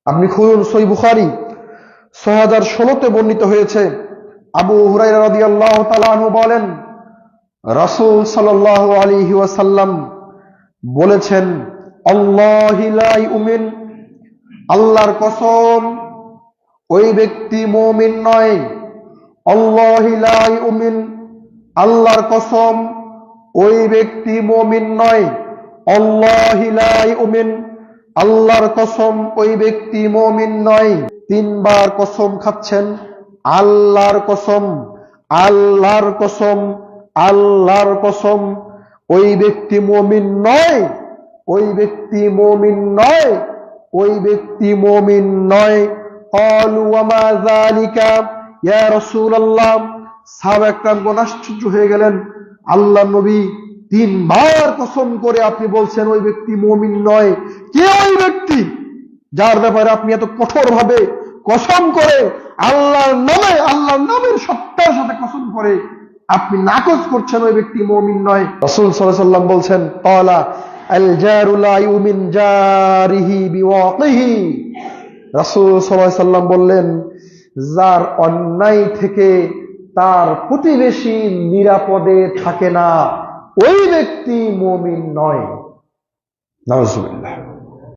আপনি খুলুন সহিহ বুখারী ৬০১৬তে বর্ণিত হয়েছে, আবু হুরায়রা রাদিয়াল্লাহু তাআলা আনহু বলেন, রাসূল সাল্লাল্লাহু আলাইহি ওয়াসাল্লাম বলেছেন, আল্লাহি লা ইউমিন, আল্লাহর কসম ওই ব্যক্তি মুমিন নয়। আল্লাহি লা ইউমিন, আল্লাহর কসম ওই ব্যক্তি মুমিন নয়। আল্লাহি লা ইউমিন, আল্লাহর কসম ওই ব্যক্তি মুমিন নয়। তিনবার কসম খাচ্ছেন, আল্লাহর কসম, আল্লাহর কসম, আল্লাহর কসম, ওই ব্যক্তি মুমিন নয়, ওই ব্যক্তি মুমিন নয়, ওই ব্যক্তি মুমিন নয়। ক্বালু ওয়া মা যালিকা ইয়া রাসূলুল্লাহ, সাহাবায়ে কেরাম আশ্চর্য হয়ে গেলেন, আল্লাহর নবী তিনবার কসম করে আপনি বলছেন ওই ব্যক্তি মুমিন নয়। কে ওই ব্যক্তি যার ব্যাপারে আপনি এত কঠোর ভাবে কসম করে আল্লাহর নামে, আল্লাহর নামের সত্তার সাথে কসম করে আপনি নাকচ করছেন ওই ব্যক্তি মুমিন নয়? রাসূল সাল্লাল্লাহু আলাইহি ওয়াসাল্লাম বলছেন, ক্বালা আল জারু লা ইউমিন জারিহি বিওয়াকিহি। রাসূল সাল্লাল্লাহু আলাইহি ওয়াসাল্লাম বললেন, যার অন্যায় থেকে তার প্রতিবেশী নিরাপদে থাকে না, ওই ব্যক্তি মুমিন নয়। নাউজুবিল্লাহ।